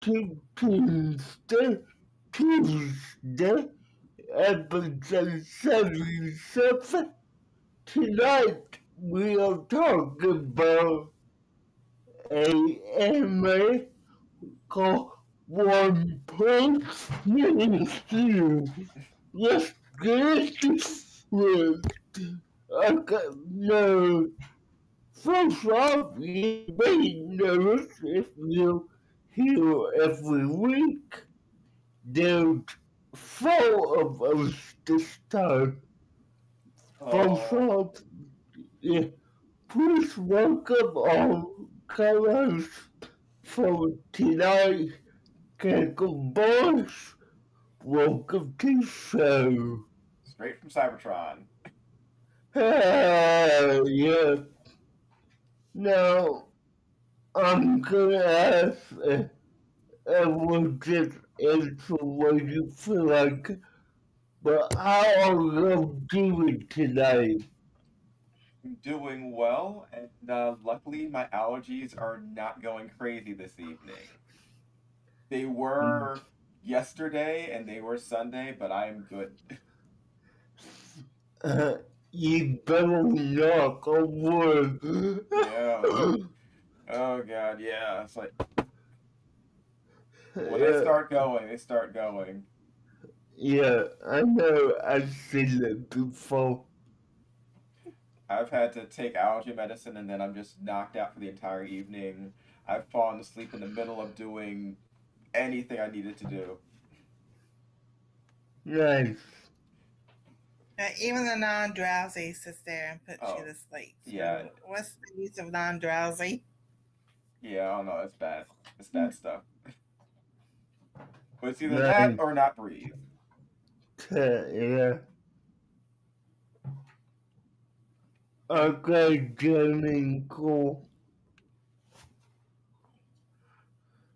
to Tuesday, episode 77. Tonight we are talking about a anime called One Punch Man. Let's get with okay, no. First off, you may notice if you hear every week, there's four of us this time. First off, yeah, please welcome our co-hosts for tonight, Cackle Boys. Welcome to the show. Straight from Cybertron. Yeah. Now, I'm gonna ask everyone just answer what you feel like, but how are you doing tonight? I'm doing well, and luckily my allergies are not going crazy this evening. They were yesterday and they were Sunday, but I am good. You better knock on wood. Yeah. Oh god, yeah. It's like when they start going, they start going. Yeah, I know. I've seen it before. I've had to take allergy medicine and then I'm just knocked out for the entire evening. I've fallen asleep in the middle of doing anything I needed to do. Nice. Even the non-drowsy sits there and puts you to sleep. So yeah. What's the use of non-drowsy? Yeah, I don't know. It's bad. It's bad stuff. But it's either that or not breathe. Yeah. Okay, Jamie, cool.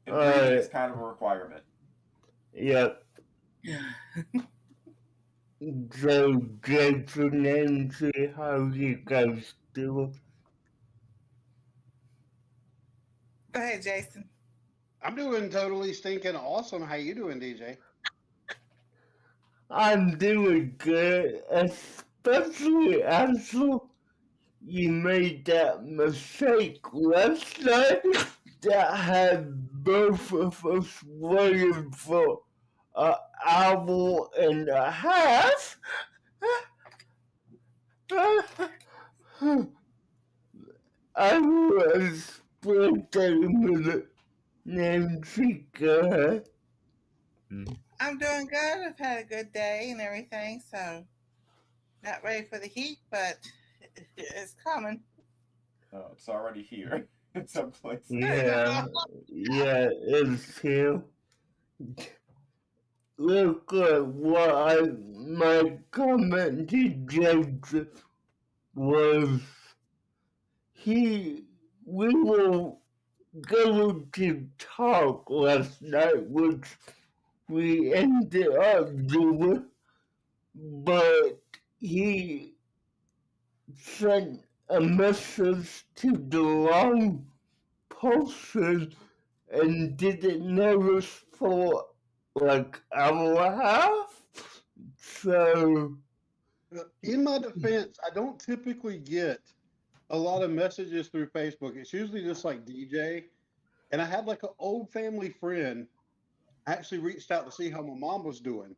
And breathing is kind of a requirement. Yep. So, Jason, Nancy, how you guys doing? Go ahead, Jason. I'm doing totally stinking awesome. How you doing, DJ? I'm doing good, especially after you made that mistake last night that had both of us waiting for an hour and a half. I was spectating with Nancy. Go ahead. I'm doing good. I've had a good day and everything, so not ready for the heat, but it's coming. Oh, it's already here in some places. Yeah, it's here. Look at what my comment to Joseph was. We were going to talk last night, which we ended up doing, but he sent a message to the wrong person and didn't notice for like hour and a half. So, in my defense, I don't typically get a lot of messages through Facebook. It's usually just like DJ. And I had like an old family friend actually reached out to see how my mom was doing.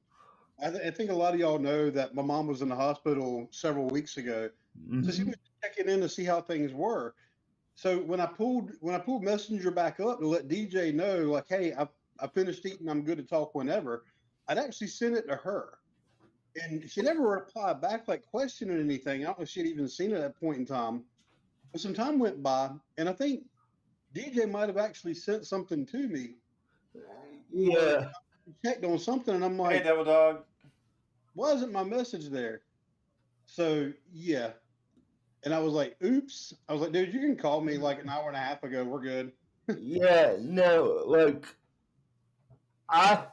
I think a lot of y'all know that my mom was in the hospital several weeks ago. So she was checking in to see how things were. So when I pulled Messenger back up to let DJ know, like, hey, I finished eating, I'm good to talk whenever, I'd actually sent it to her. And she never replied back, like questioning anything. I don't know if she'd even seen it at that point in time. But some time went by, and I think DJ might have actually sent something to me. Yeah. Checked on something, and I'm like, hey, Devil Dog. Why isn't my message there? So, yeah. And I was like, oops. I was like, dude, you can call me like an hour and a half ago. We're good. Yeah, no, like, I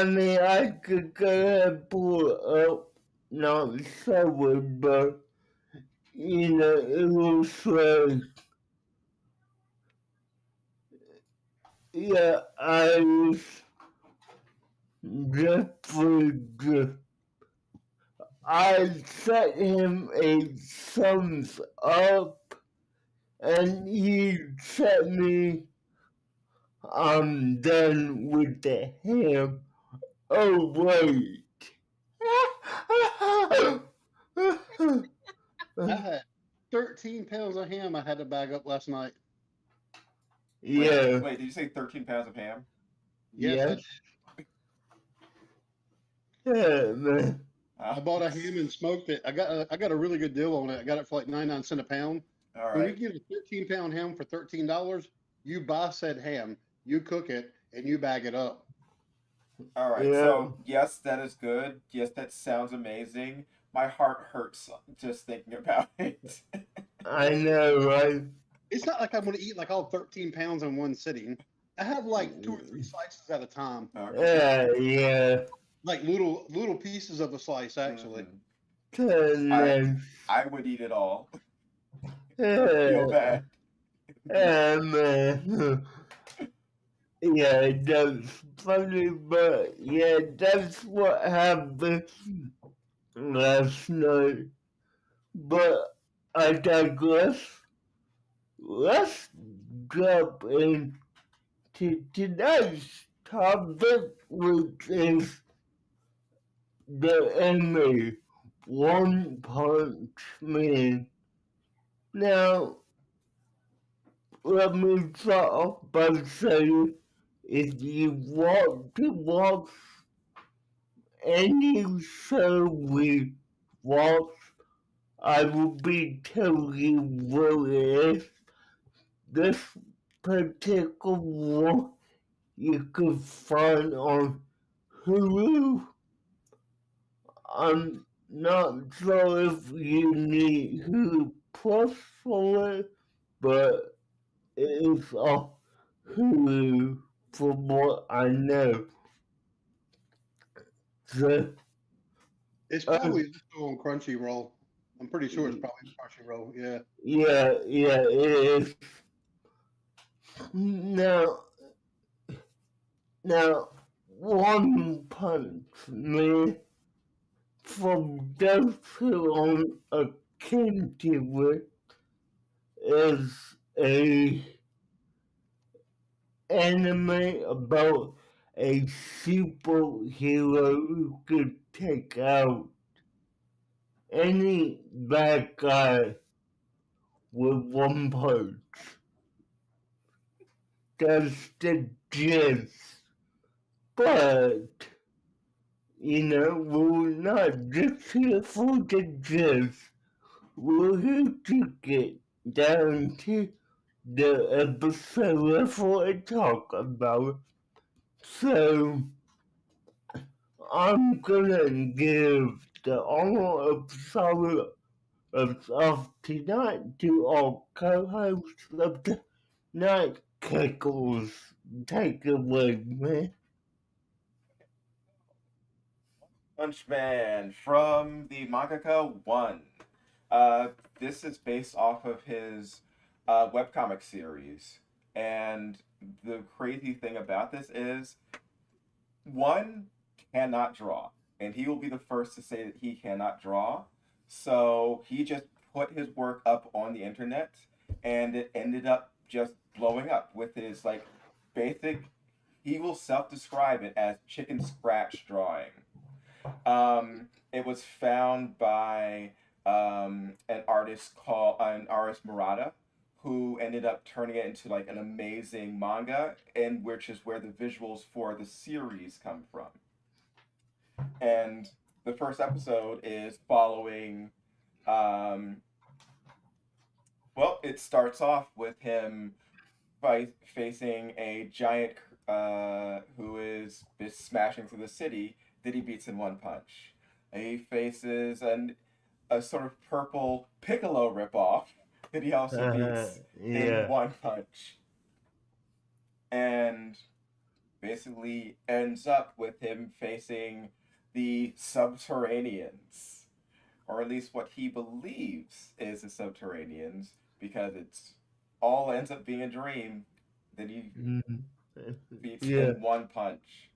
mean, I could go ahead and pull it up, not somewhere, but, you know, it was like, yeah, I was just I sent him a thumbs up, and he sent me, I'm done with the ham. Oh, wait. I had 13 pounds of ham I had to bag up last night. Yeah, Wait, did you say 13 pounds of ham? Yes, yes. Yeah, man. I bought a ham and smoked it. I got a really good deal on it. I got it for like 99 cents a pound. All When you right. get a 13-pound ham for $13, you buy said ham, you cook it, and you bag it up. All right. Yeah, So, yes, that is good. Yes, that sounds amazing. My heart hurts just thinking about it. I know, right? It's not like I'm going to eat like all 13 pounds in one sitting. I have like 2 or 3 slices at a time, Okay. Yeah. like little pieces of a slice actually. Mhm. I Goodness. I would eat it all. I feel Yeah, bad. man. Yeah, that's funny, but yeah, that's what happened last night. But I digress. Let's jump into tonight's topic, which is the anime One Punch Man. Now, let me start off by saying if you want to watch any show we watch, I will be telling you what it is. This particular one you can find on Hulu. I'm not sure if you need Hulu Plus for it, but it is on Hulu from what I know. So, It's uh, probably also on Crunchyroll. I'm pretty sure it's probably Crunchyroll. Yeah. yeah, it is. Now, now, One Punch Man, from those who aren't akin to it, is a anime about a superhero who could take out any bad guy with one punch. That's the gist. But, we're not just here for the gist. We're here to get down to the episode level and talk about. So, I'm gonna give the honor of tonight to our co-host of the night, Kickles. Take it away, man. Punchman from the mangaka One. Uh, this is based off of his webcomic series. And the crazy thing about this is One cannot draw. And he will be the first to say that he cannot draw. So he just put his work up on the internet and it ended up just blowing up with his like basic, he will self describe it as chicken scratch drawing. It was found by an artist Murata, who ended up turning it into like an amazing manga, and which is where the visuals for the series come from. And the first episode is following. Um, well, it starts off with him facing a giant who is smashing through the city that he beats in one punch. He faces a sort of purple Piccolo ripoff that he also beats in Yeah. one punch. And basically ends up with him facing the Subterraneans, or at least what he believes is the Subterraneans, because it's all ends up being a dream that he fights Yeah. in one punch.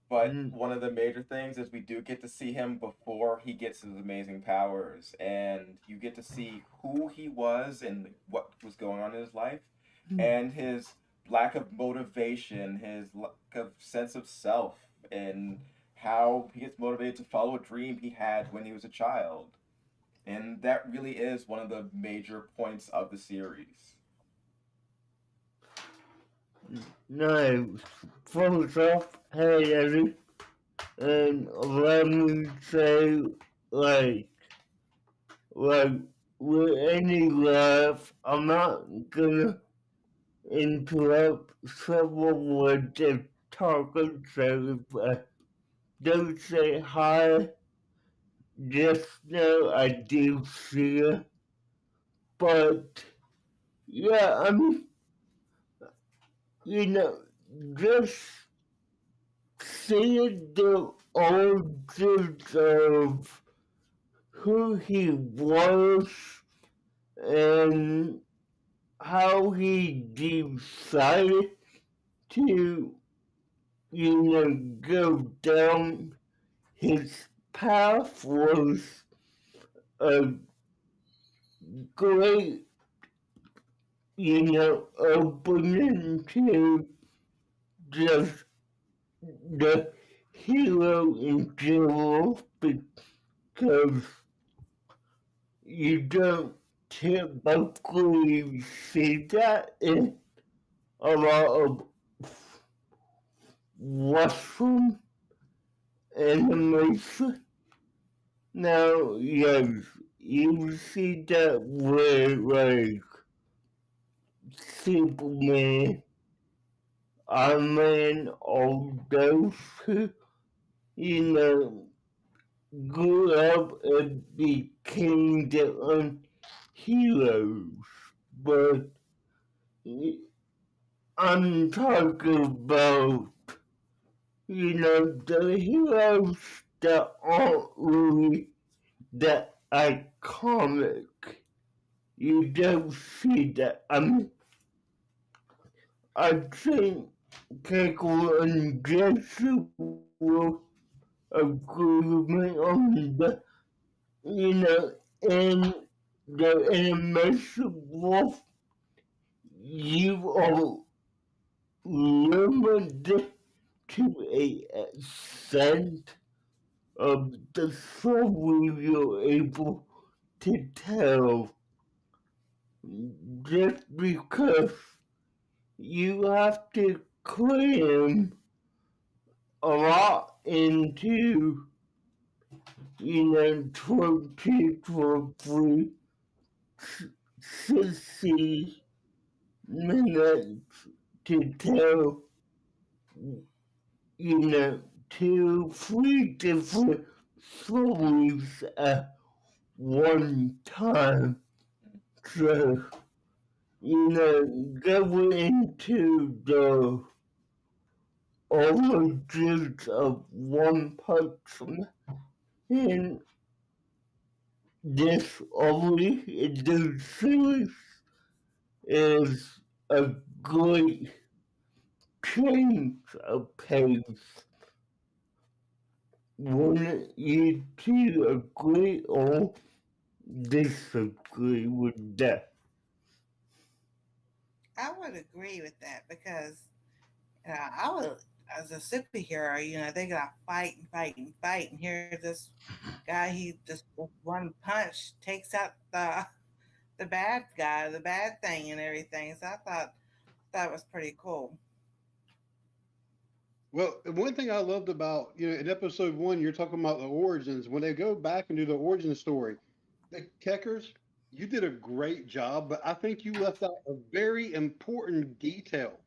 But Mm. one of the major things is we do get to see him before he gets his amazing powers, and you get to see who he was and what was going on in his life, and his lack of motivation, his lack of sense of self, and how he gets motivated to follow a dream he had when he was a child. And that really is one of the major points of the series. No, first off, hey Eddie, and let me say, like, like, with any laugh, I'm not gonna interrupt someone with the talking, so if I don't say hi, just know I do see you. But, yeah, I mean, you know, just seeing the origins of who he was and how he decided to, go down his path was a great, opening to just the hero in general because you don't typically see that in a lot of Western animation. Now, yes, you see that with like Superman, Iron Man, all those who, you know, grew up and became their own heroes. But I'm talking about, the heroes that aren't really that iconic. You don't see that. I mean, I think Keiko and Jesse will agree with me on the, in the animation world, you are limited to a extent of the story you're able to tell just because you have to cram a lot into, 20 60 minutes to tell, 2, 3 different stories at one time. So, going into the origins of One Punch Man this early in the series is a great change of pace. Wouldn't you two agree or disagree with that? I would agree with that because I would, as a superhero, they gotta fight and fight and fight, and here's this guy. He just with one punch takes out the bad guy, the bad thing, and everything. So I thought that was pretty cool. Well, one thing I loved about, in episode one, you're talking about the origins. When they go back and do the origin story, the Keckers, you did a great job, but I think you left out a very important detail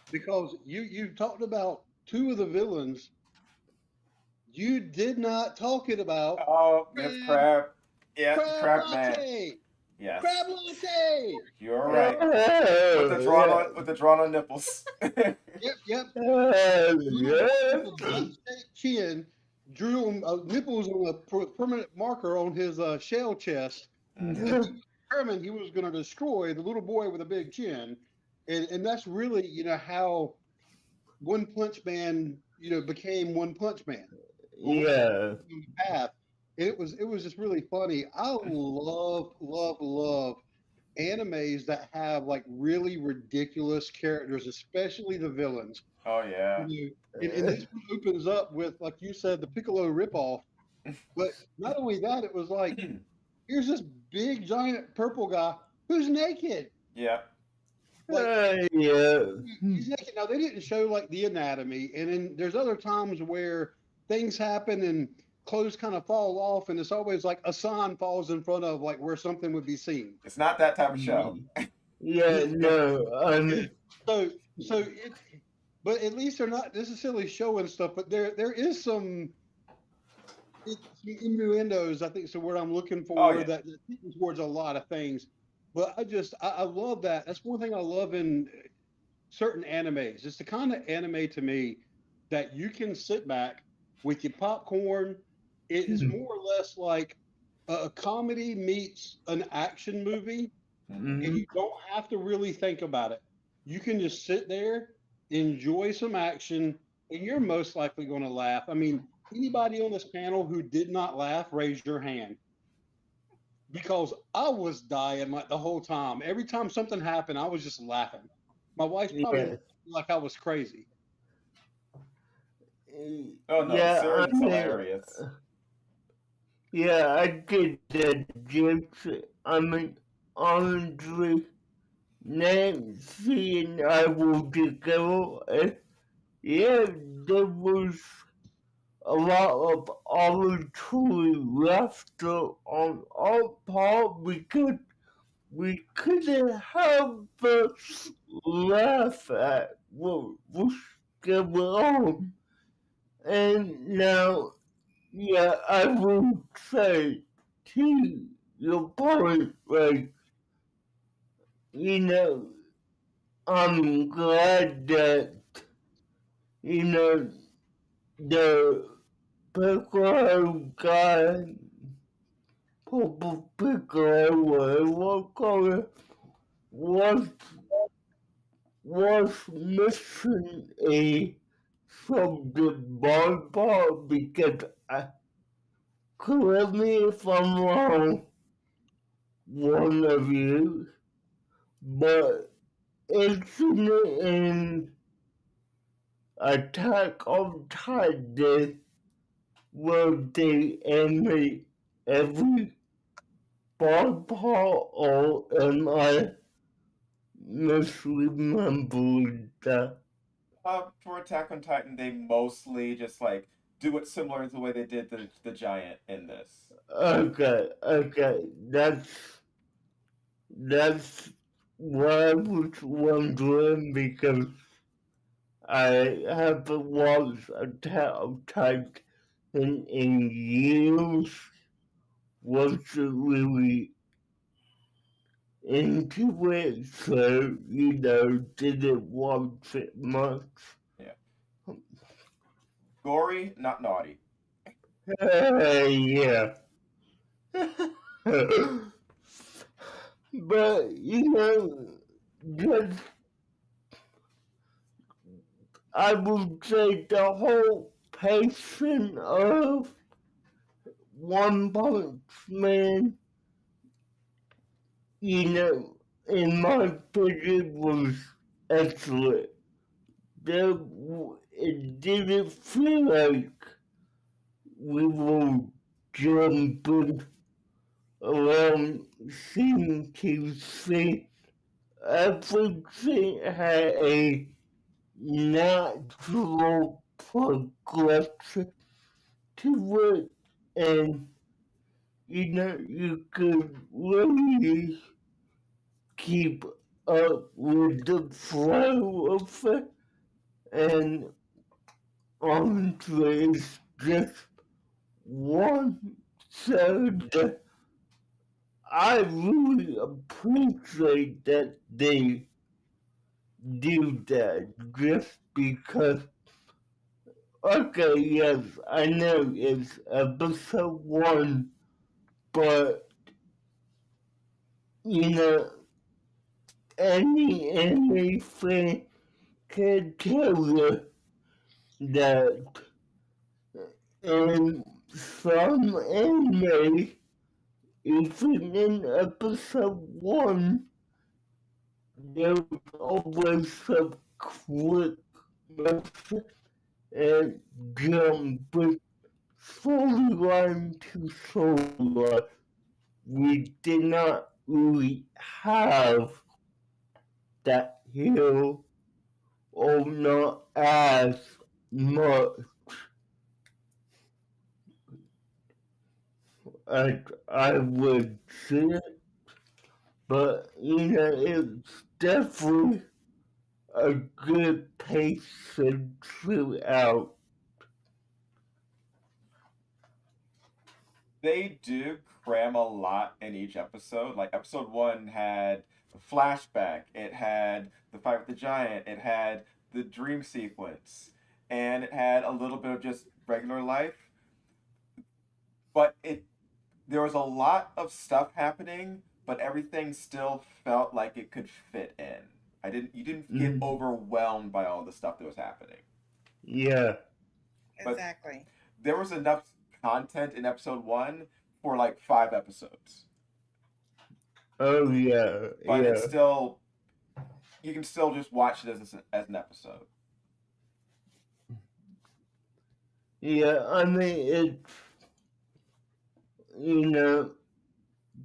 because you talked about two of the villains. You did not talk it about Oh, it's Crab, Crab. Yeah, Crab Crab Man. Latte, Yes, Crab Latte. you're Yeah, right. With the drawn on nipples. yep. Little boy Yeah. with a beefsteak chin drew nipples on a permanent marker on his shell chest, and he was determined he was going to destroy the little boy with a big chin. and that's really how One Punch Man became One Punch Man on Yeah. the path. It was just really funny. I love animes that have like really ridiculous characters, especially the villains. Oh yeah. And this one opens up with, like you said, the Piccolo ripoff. But not only that, it was like, here's this big giant purple guy who's naked. Yeah. Like Yeah. he's naked. Now they didn't show like the anatomy, and then there's other times where things happen and clothes kind of fall off, and it's always like a sign falls in front of like where something would be seen. It's not that type of show. Yeah, no, So but at least they're not necessarily showing stuff. But there is some innuendos, I think is the word I'm looking for, Oh, yeah. that speaking towards a lot of things. But I love that. That's one thing I love in certain animes. It's the kind of anime to me that you can sit back with your popcorn. It is more or less like a comedy meets an action movie, and you don't have to really think about it. You can just sit there, enjoy some action, and you're most likely going to laugh. I mean, anybody on this panel who did not laugh, raise your hand. Because I was dying like the whole time. Every time something happened, I was just laughing. My wife's probably yeah. like I was crazy. Oh no, Yeah, Surge is hilarious. Yeah, I get that, James. I mean, honestly, Nancy and I were together, and yeah, there was a lot of arbitrary laughter on our part because we couldn't help but laugh at what was going on. And now, yeah, I would say to your point, like, I'm glad that, the Piccolo guy, Purple Piccolo, whatever call it, was missing a from the ballpark because correct me if I'm wrong, one of you, but isn't it in Attack on Titan where they animate every ballpark, or am I misremembering that? For Attack on Titan, they mostly just like do it similar to the way they did the giant in this. Okay, that's what I was wondering because I haven't watched Attack on Titan in years. Wasn't really into it, so didn't watch it much. Yeah. Gory, not naughty. Yeah. But just I would say the whole pacing of One Punch Man, in my opinion, was excellent. It didn't feel like we were jumping around scene to scene. Everything had a natural progression to it, and you could really keep up with the flow of it, and honestly, it's just one thing that I really appreciate that they do that just because, okay, yes, I know it's episode 1, but, any fan can tell you that in some anime, even in episode 1, there's always some quick motion and jump storyline to storyline. We did not really have that here, or not as much as I would say, but it's definitely a good pace throughout. They do cram a lot in each episode. Like episode 1 had a flashback, it had the fight with the giant, it had the dream sequence, and it had a little bit of just regular life. But it there was a lot of stuff happening, but everything still felt like it could fit in. I didn't You didn't get overwhelmed by all the stuff that was happening. Yeah. But Exactly. there was enough content in episode 1 for like 5 episodes. Oh yeah. But Yeah. it's still, you can still just watch it as an episode. Yeah. I mean, it's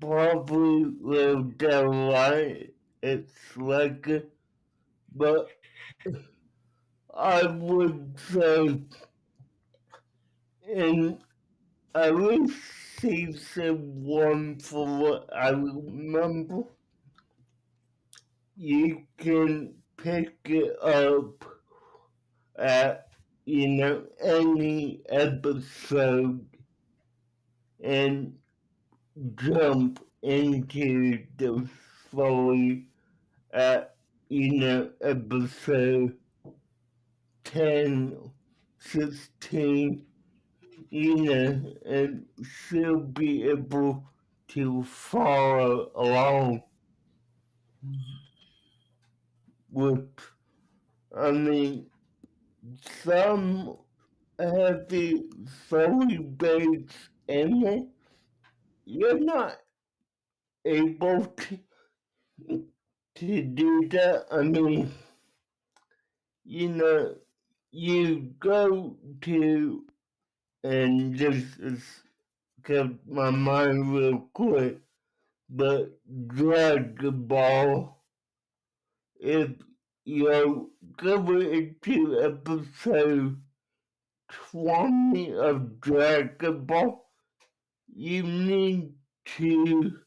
probably lived their life. It's like, but I would say in at least season 1, for what I remember, you can pick it up at any episode and jump into the story at episode 10, 16, and still be able to follow along with, I mean, some heavy story based anime. You're not able to do that. I mean, you go to, and this is kept my mind real quick, but Dragon Ball, if you go into episode 20 of Dragon Ball, you need to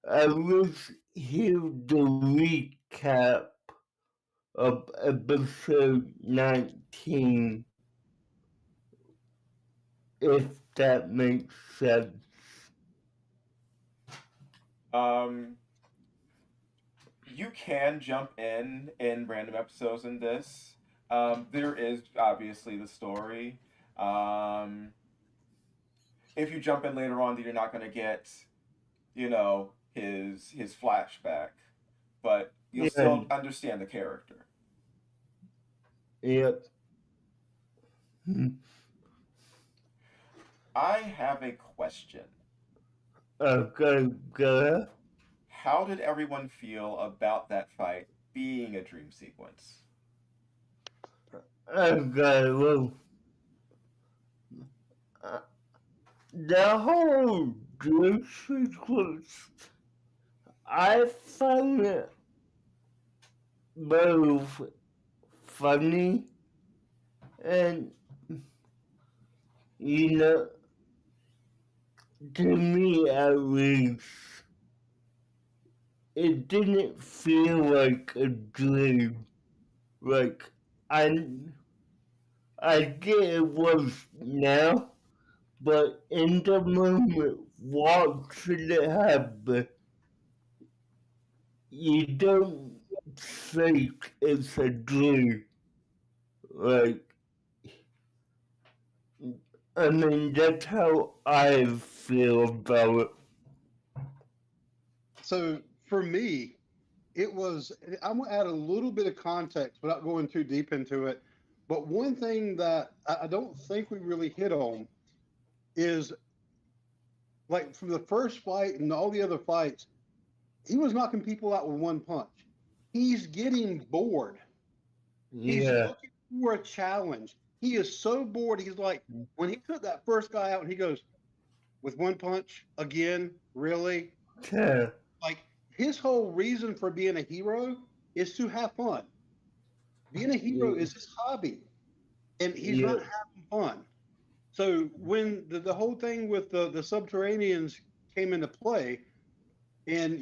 at least hear the recap of episode 19, if that makes sense. You can jump in random episodes in this. There is obviously the story. If you jump in later on, then you're not going to get, his flashback, but you'll Yeah, still understand the character. yep. I have a question. Okay, go ahead. How did everyone feel about that fight being a dream sequence? Okay, well, uh, the whole dream sequence, I find it both funny and, you know, to me at least, it didn't feel like a dream. Like, I, I get it was now, but in the moment watching it happen, you don't think it's a dream. Like, I mean, that's how I feel about it. So for me, it was. I'm gonna add a little bit of context without going too deep into it. But one thing that I don't think we really hit on is like from the first fight and all the other fights, he was knocking people out with one punch. He's getting bored. He's Yeah. looking for a challenge. He is so bored. He's like, when he took that first guy out and he goes, with one punch again, really? Yeah. Like his whole reason for being a hero is to have fun. Being a hero is his hobby, and he's Yeah. not having fun. So when the whole thing with the subterraneans came into play, and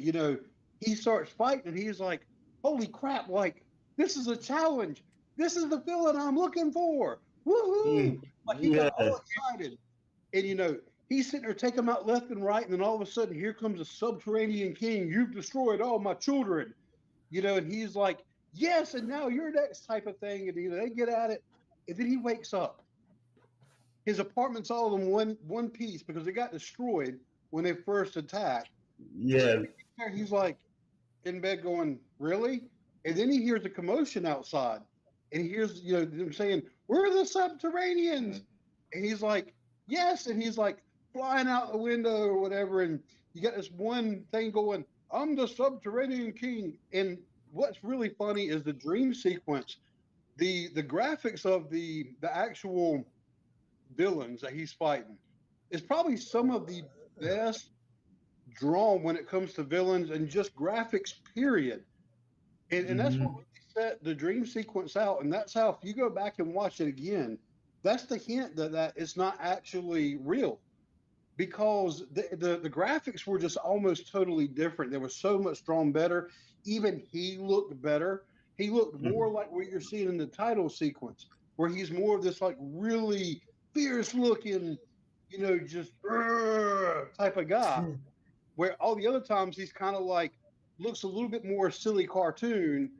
he starts fighting, and he's like, "Holy crap! Like this is a challenge. This is the villain I'm looking for. Woohoo!" Like he Yeah. got all excited, and he's sitting there taking them out left and right, and then all of a sudden, here comes a subterranean king. You've destroyed all my children, and he's like, "Yes, and now you're next," type of thing, and they get at it, and then he wakes up. His apartment's all in one piece because it got destroyed when they first attacked. Yeah. He's like in bed going, "Really?" And then he hears a commotion outside, and he hears them saying, "We're the subterraneans," and he's like, "Yes," and he's like flying out the window or whatever, and you got this one thing going, "I'm the subterranean king." And what's really funny is the dream sequence, the graphics of the actual villains that he's fighting is probably some of the best drawn when it comes to villains and just graphics, period. And that's what really set the dream sequence out. And that's how, if you go back and watch it again, that's the hint that it's not actually real, because the graphics were just almost totally different. They were so much drawn better. Even he looked better. He looked more like what you're seeing in the title sequence, where he's more of this like really fierce looking, just type of guy. Where all the other times he's kind of like looks a little bit more silly cartoon,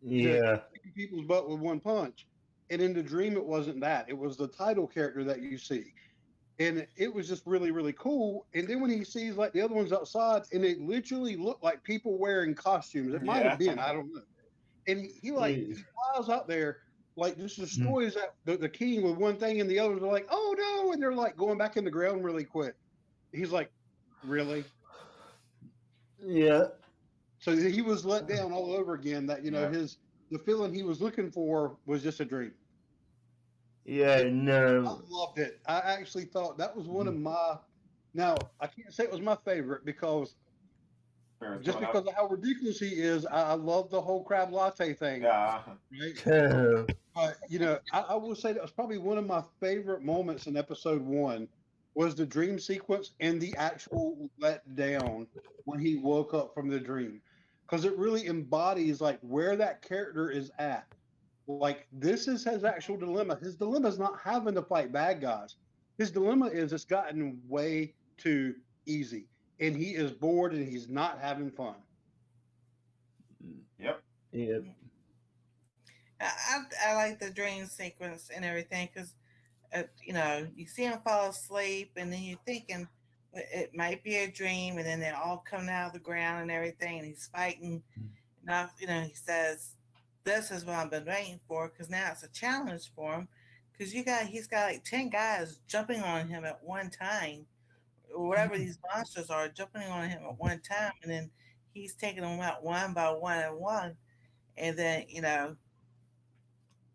Yeah. kicking people's butt with one punch. And in the dream, it wasn't that. It was the title character that you see. And it was just really, really cool. And then when he sees like the other ones outside, and it literally looked like people wearing costumes. It might have been, I don't know. And he flies out there, like just destroys the king with one thing, and the others are like, "Oh no!" And they're like going back in the ground really quick. He's like, "Really?" Yeah. So he was let down all over again. That the feeling he was looking for was just a dream. Yeah. I No. loved it. I actually thought that was one of my. Now I can't say it was my favorite because just because of how ridiculous he is, I love the whole crab latte thing. Yeah. Right. But I will say that was probably one of my favorite moments in episode 1 was the dream sequence and the actual letdown when he woke up from the dream, because it really embodies like where that character is at. Like this is his actual dilemma. His dilemma is not having to fight bad guys. His dilemma is it's gotten way too easy, and he is bored and he's not having fun. Yep. Yeah. I like the dream sequence and everything because, you see him fall asleep and then you're thinking it might be a dream, and then they're all coming out of the ground and everything, and he's fighting. Now, he says, "This is what I've been waiting for," because now it's a challenge for him. Because he's got like 10 guys jumping on him at one time, or whatever these monsters are jumping on him at one time, and then he's taking them out one by one and one, and then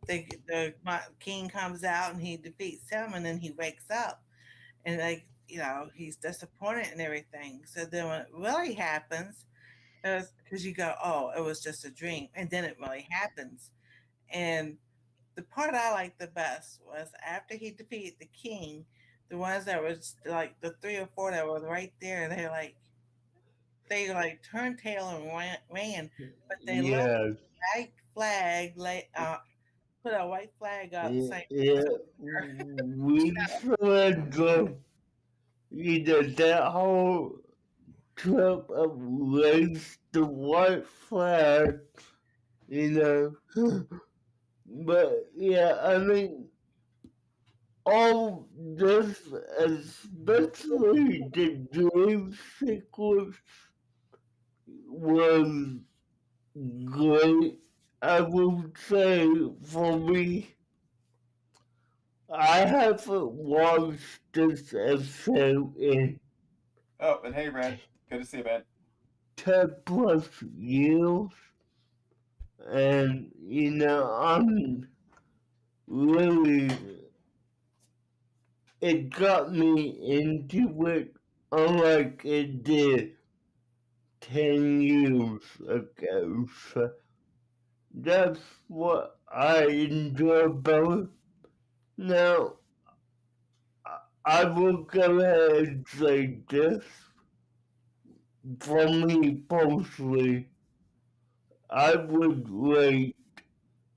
the king comes out and he defeats him, and then he wakes up, and he's disappointed and everything. So then when it really happens, because you go, "Oh, it was just a dream," and then it really happens. And the part I liked the best was after he defeated the king, the ones that was like the 3 or 4 that were right there, they turned tail and ran, but they left Yeah. a white flag put a white flag up saying, Yeah. We should go. That whole trip of race the white flag. But yeah, I mean, all this, especially the dream sequence, was great. I would say for me, I haven't watched this episode in Oh, and hey, Red. Good to see you, man. 10 plus years, and I'm really, it got me into it unlike it did 10 years ago. So that's what I enjoy about it. Now, I will go ahead and say this. For me personally, I would rate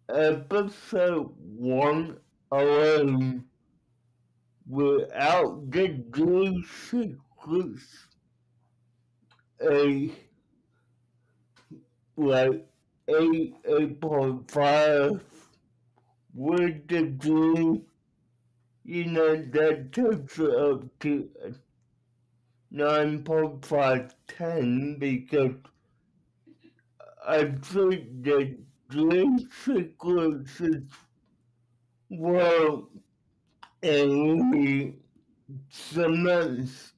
episode 1 alone without the dream sequence a like 8.5 with the dream, that takes it up to 9.5/10 because I think the dream sequences were really cements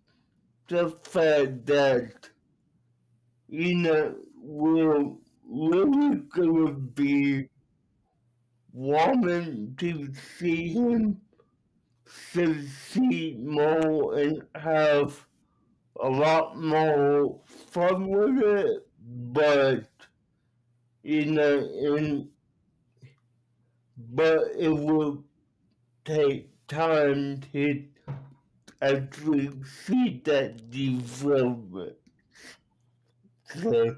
the fact that we're really gonna be wanting to see him succeed more and have a lot more fun with it, but and but it will take time to actually see that development. So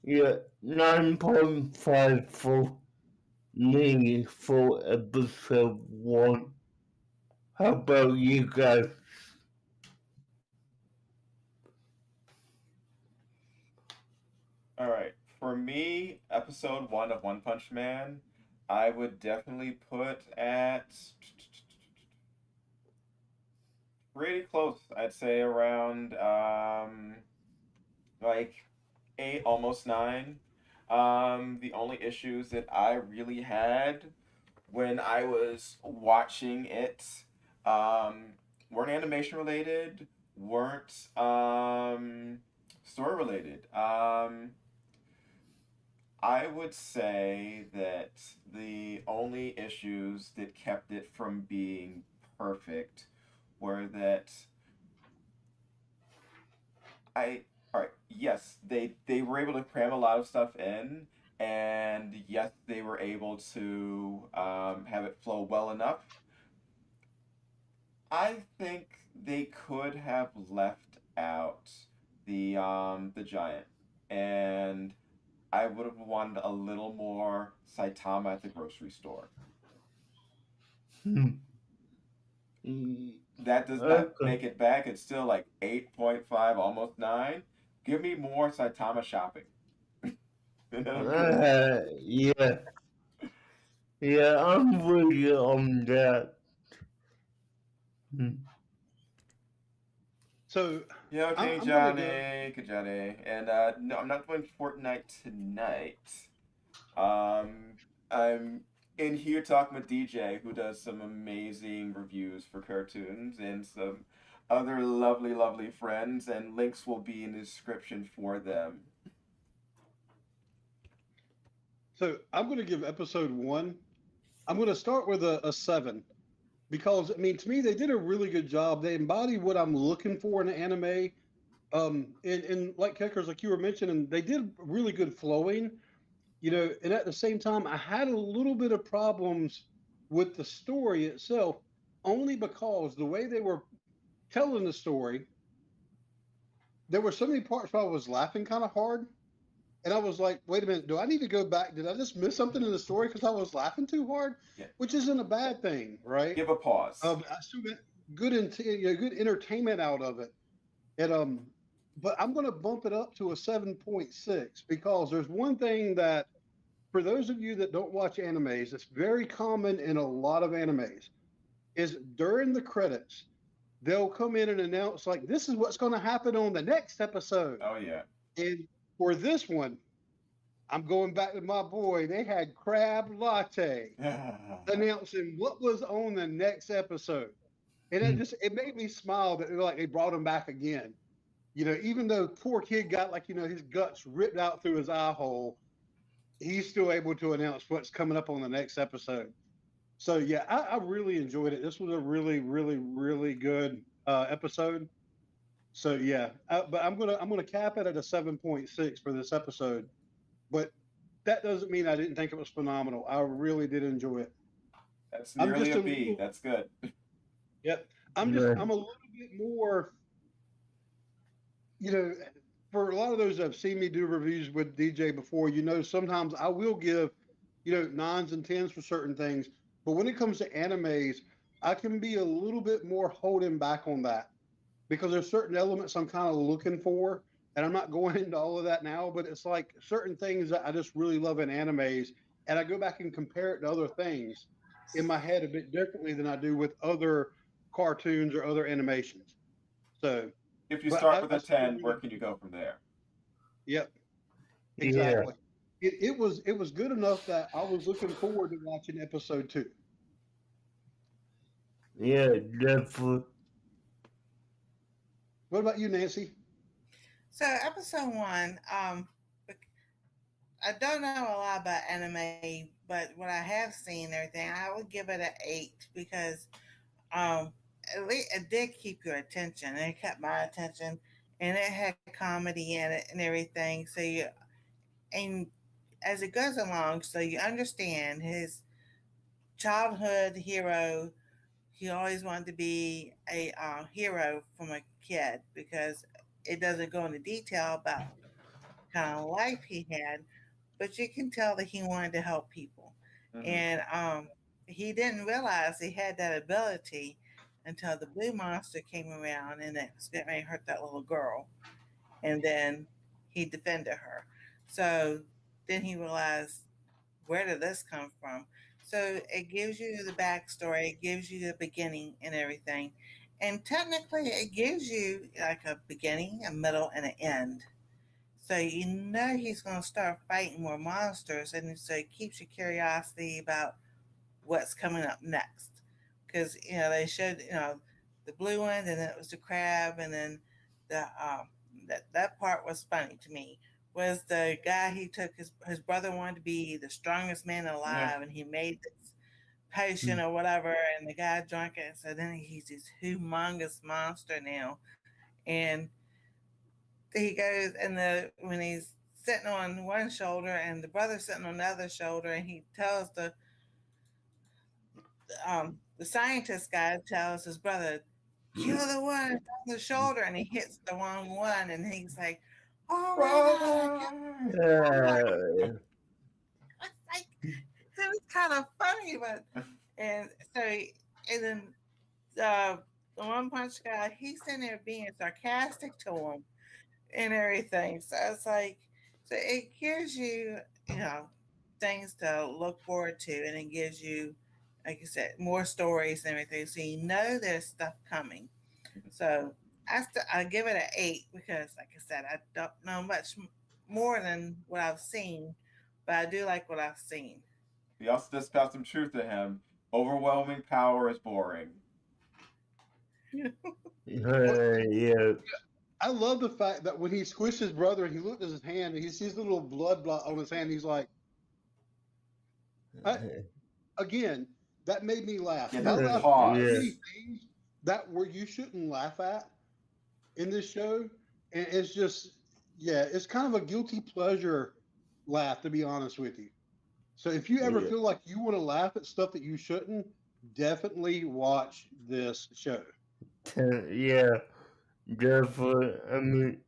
yeah, 9.5 for me for episode 1. How about you guys? All right. For me, episode 1 of One Punch Man, I would definitely put at pretty close. I'd say around like 8, almost 9. The only issues that I really had when I was watching it um, weren't animation related, weren't story related. I would say that the only issues that kept it from being perfect were that I all right, yes, they were able to cram a lot of stuff in, and yes, they were able to have it flow well enough. I think they could have left out the giant, and I would have wanted a little more Saitama at the grocery store. Hmm. Mm, That does not Okay. make it back. It's still like 8.5, almost 9. Give me more Saitama shopping. And then I'm good. Yeah. Yeah, I'm with you on that. Hmm. So Yo, King I'm gonna go. Johnny, good Johnny. And no, I'm not doing Fortnite tonight. I'm in here talking with DJ, who does some amazing reviews for cartoons and some other lovely, lovely friends, and links will be in the description for them. So I'm gonna give episode 1. I'm gonna start with a 7 because I mean to me they did a really good job. They embody what I'm looking for in an anime. And like Kickers, like you were mentioning, they did really good flowing. And at the same time, I had a little bit of problems with the story itself, only because the way they were telling the story, there were so many parts where I was laughing kind of hard. And I was like, wait a minute, do I need to go back? Did I just miss something in the story because I was laughing too hard? Yeah, Which isn't a bad thing, right? give a pause. I still get good entertainment out of it. And but I'm going to bump it up to a 7.6 because there's one thing that for those of you that don't watch animes, it's very common in a lot of animes, is during the credits, they'll come in and announce like this is what's going to happen on the next episode. Oh yeah. And for this one, I'm going back to my boy. They had crab latte announcing what was on the next episode. And it made me smile that they brought him back again. Even though poor kid got his guts ripped out through his eye hole, he's still able to announce what's coming up on the next episode. So yeah, I really enjoyed it. This was a really, really, really good episode. So yeah, but I'm gonna cap it at a 7.6 for this episode. But that doesn't mean I didn't think it was phenomenal. I really did enjoy it. That's I'm nearly just a a B. little, That's good. yep. Yeah. I'm a little bit more, you know, for a lot of those that have seen me do reviews with DJ before, sometimes I will give, nines and tens for certain things. But when it comes to animes, I can be a little bit more holding back on that because there's certain elements I'm kind of looking for. And I'm not going into all of that now, but it's like certain things that I just really love in animes. And I go back and compare it to other things in my head a bit differently than I do with other cartoons or other animations. So, If you but start I, with I a still 10, where really, can you go from there? yep, Yeah. exactly. It was good enough that I was looking forward to watching episode 2. Yeah, definitely. What about you, Nancy? So episode one, I don't know a lot about anime, but what I have seen and everything, I would give it an 8 because um, at least it did keep your attention. And it kept my attention, and it had comedy in it and everything. And as it goes along, so you understand his childhood hero. He always wanted to be a hero from a kid because it doesn't go into detail about kind of life he had, but you can tell that he wanted to help people. Mm-hmm. And he didn't realize he had that ability until the blue monster came around and it was going to hurt that little girl. And then he defended her. So then he realized, where did this come from? So it gives you the backstory, it gives you the beginning and everything. And technically, it gives you like a beginning, a middle, and an end. So you know he's going to start fighting more monsters, and so it keeps your curiosity about what's coming up next. Because they showed the blue one, and then it was the crab, and then the that part was funny to me. Was the guy he took his brother wanted to be the strongest man Yeah. alive, and he made this potion or whatever, and the guy drank it, and so then he's this humongous monster now, and he goes and the when he's sitting on one shoulder and the brother sitting on the other shoulder, and he tells the scientist guy tells his brother, kill the one on the shoulder, and he hits the wrong one, and he's like, oh my god, Yeah. it's like it was kind of funny, but and so and then uh, the one punch guy, he's sitting there being sarcastic to him and everything. So it's like, so it gives you, you know, things to look forward to, and it gives you, like you said, more stories and everything. So you know there's stuff coming. So I give it an 8 because, like I said, I don't know much more than what I've seen, but I do like what I've seen. We also dispelled some truth to him. Overwhelming power is boring. Yeah. I love the fact that when he squished his brother and he looked at his hand and he sees the little blood blot on his hand, he's like, again, that made me laugh. Yeah, I that laughed at so Yeah. pause. many things that where you shouldn't laugh at in this show. And it's just, yeah, it's kind of a guilty pleasure laugh, to be honest with you. So if you ever Yeah. feel like you want to laugh at stuff that you shouldn't, definitely watch this show. Yeah. Definitely. I mean,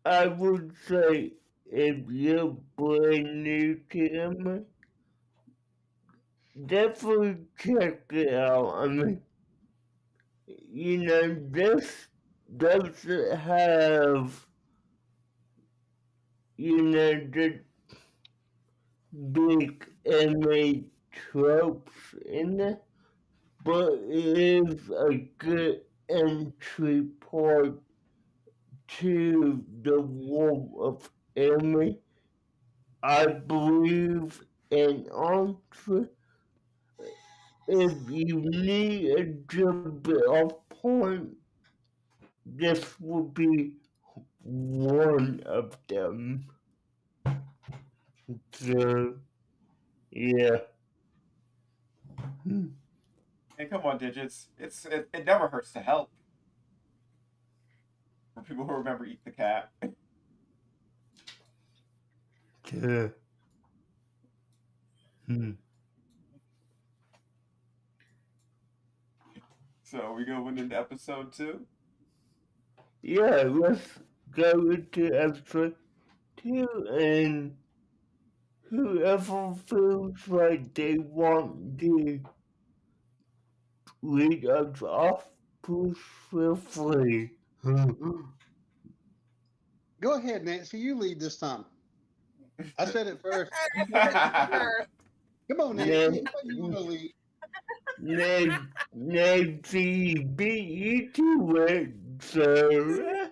I would say if you're brand new to him, definitely check it out. I mean, this doesn't have, the big anime tropes in it, but it is a good entry point to the world of Amy, I believe in answer. If you need a jumping off point, this will be one of them. So, yeah. And come on, Digits. It never hurts to help. For people who remember Eat the Cat. So, So we going into episode 2? yeah, let's go into episode 2, and whoever feels like they want to lead us off, please feel free. Go ahead, Nancy. You lead this time. I said it first. Come on, Nancy. Nan- You know you want to lead. Nancy beat you to it, so.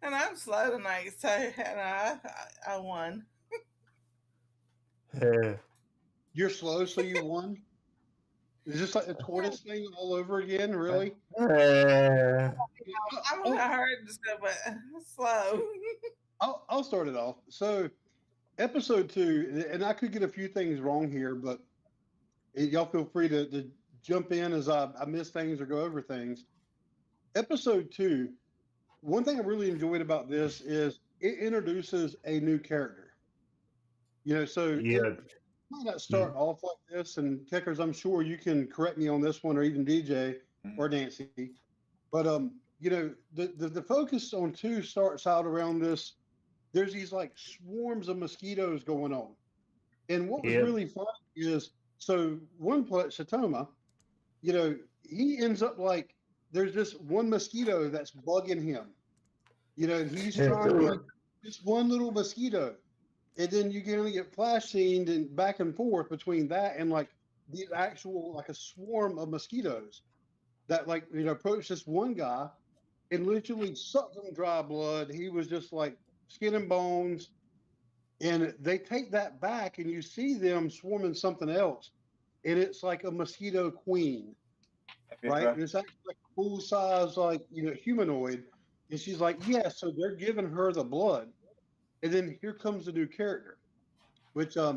And I'm slow tonight, so I won. You're slow, so you won. Is this like the tortoise thing all over again? Really? I'm gonna hurt and stuff, but slow. I'll start it off. So, episode 2, and I could get a few things wrong here, but y'all feel free to jump in as I miss things or go over things. Episode 2, one thing I really enjoyed about this is it introduces a new character. So it might not start off like this, and Kickers, I'm sure you can correct me on this one, or even DJ or Nancy. But the focus on 2 starts out around this. There's these like swarms of mosquitoes going on, and what was really fun is one planet, Satoma, he ends up like there's this one mosquito that's bugging him. He's trying to like this one little mosquito. And then you can only get flash scenes and back and forth between that and like the actual like a swarm of mosquitoes that like approach this one guy and literally sucked him dry blood. He was just like skin and bones. And they take that back and you see them swarming something else. And it's like a mosquito queen. Right? And it's actually like full size, like humanoid. And she's like, yeah, so they're giving her the blood. And then here comes a new character, which they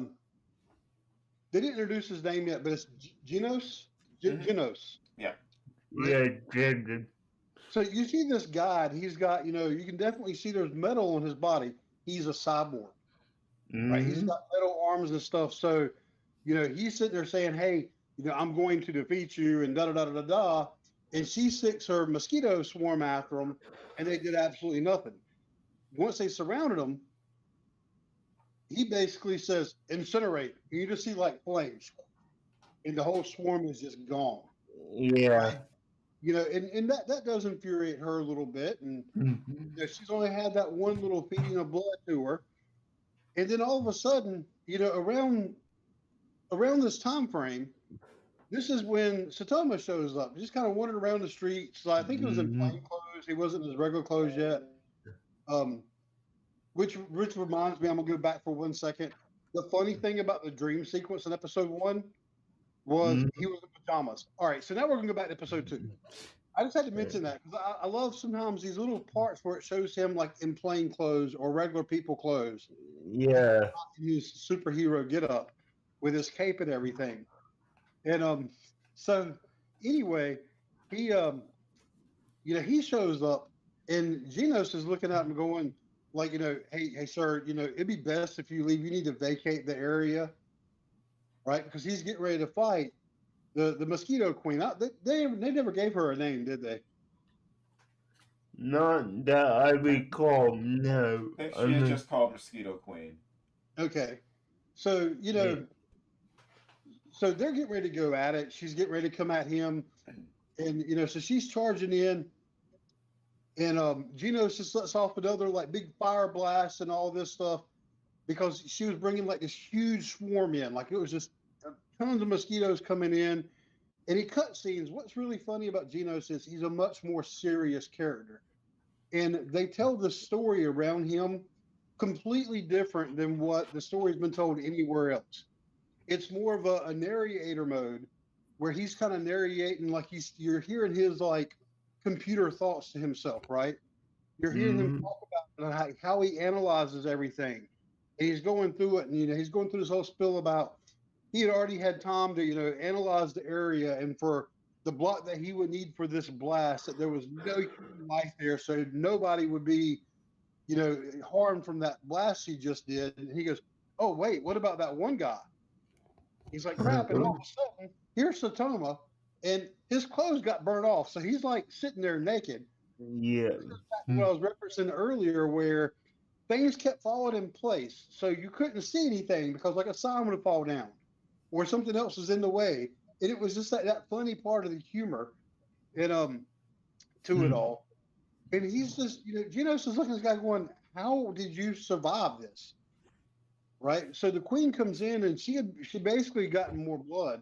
didn't introduce his name yet, but it's Genos. Genos. Yeah. Right? Yeah. So you see this guy, and he's got, you can definitely see there's metal on his body. He's a cyborg, right? He's got metal arms and stuff. So, he's sitting there saying, hey, I'm going to defeat you and da-da-da-da-da. And she sticks her mosquito swarm after him, and they did absolutely nothing. Once they surrounded him, he basically says, incinerate. You just see like flames, and the whole swarm is just gone. Yeah. Right? And that does infuriate her a little bit. And she's only had that one little feeding of blood to her. And then all of a sudden, around this time frame, this is when Satoma shows up. Just kind of wandering around the streets. So I think he was in plain clothes. He wasn't in his regular clothes yet. Which reminds me, I'm gonna go back for 1 second. The funny thing about the dream sequence in episode 1 was he was in pajamas. All right, so now we're gonna go back to episode 2. I just had to mention that because I love sometimes these little parts where it shows him like in plain clothes or regular people clothes. Yeah. His superhero get up with his cape and everything. And so anyway, he he shows up and Genos is looking at him going, like, hey, sir, it'd be best if you leave. You need to vacate the area, right? Because he's getting ready to fight the mosquito queen. They never gave her a name, did they? Not that I recall, no. I think she is just called Mosquito Queen. Okay. So, so they're getting ready to go at it. She's getting ready to come at him. And, so she's charging in. And Genos just lets off another like big fire blast and all this stuff because she was bringing like this huge swarm in. Like it was just tons of mosquitoes coming in. And he cut scenes. What's really funny about Genos is he's a much more serious character. and they tell the story around him completely different than what the story's been told anywhere else. It's more of a narrator mode where he's kind of narrating like you're hearing his like computer thoughts to himself, right? You're hearing him Mm, talk about how he analyzes everything. And he's going through it, and he's going through this whole spill about he had already had time to analyze the area, and for the block that he would need for this blast, that there was no human life there, so nobody would be harmed from that blast he just did. And he goes, "Oh wait, what about that one guy?" He's like, "Crap!" And all of a sudden, here's Satoma, and his clothes got burned off, so he's like sitting there naked. yeah. Back to what I was referencing earlier, where things kept falling in place, so you couldn't see anything because like a sign would fall down, or something else was in the way, and it was just that funny part of the humor and to it all. And he's just Genos is looking at this guy going, "How did you survive this?" Right? So the queen comes in and she basically gotten more blood,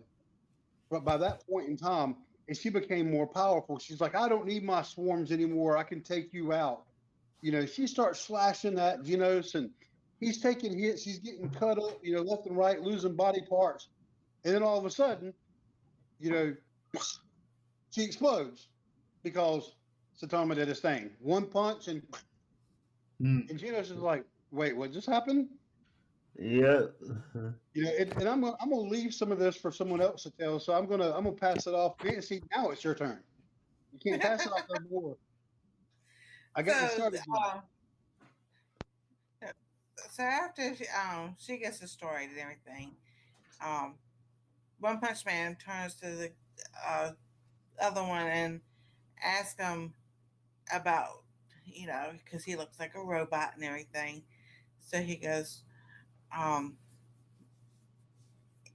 but by that point in time, and she became more powerful. She's like, "I don't need my swarms anymore. I can take you out." She starts slashing at Genos, and he's taking hits. He's getting cut up, left and right, losing body parts. And then all of a sudden, you know, she explodes because Satama did his thing. One punch, and Genos is like, "Wait, what just happened?" Yeah. And I'm gonna leave some of this for someone else to tell. So I'm gonna pass it off. Nancy, now it's your turn. You can't pass it off no more. I got you So, started. so after she gets the story and everything, um, One Punch Man turns to the uh, other one and asks him about, because he looks like a robot and everything. So um,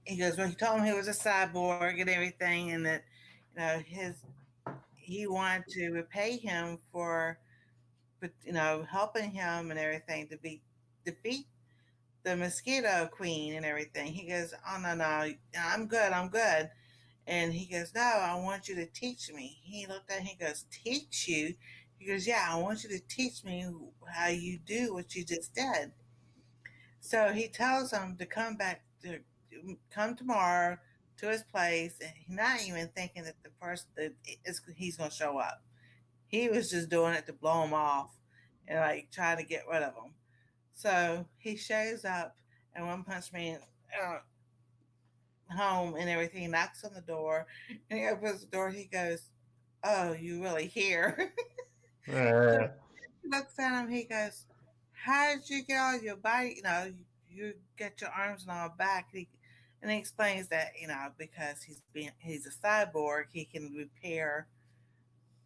well, he told him he was a cyborg and everything, and that, he wanted to repay him for, helping him and everything to defeat the Mosquito Queen and everything. He goes, "Oh no, I'm good, I'm good." And he goes, "No, I want you to teach me." He looked at him, he goes, "Teach you?" He goes, "Yeah, I want you to teach me how you do what you just did." So he tells him to come tomorrow to his place, and he's not even thinking that the person that he's going to show up. He was just doing it to blow him off and like trying to get rid of him. So he shows up, and One Punch Man uh, home and everything, knocks on the door, and he opens the door. He goes, "Oh, you really here?" So Uh, he looks at him. He goes, "How did you get all your body? You get your arms and all back." And he explains that because he's a cyborg, he can repair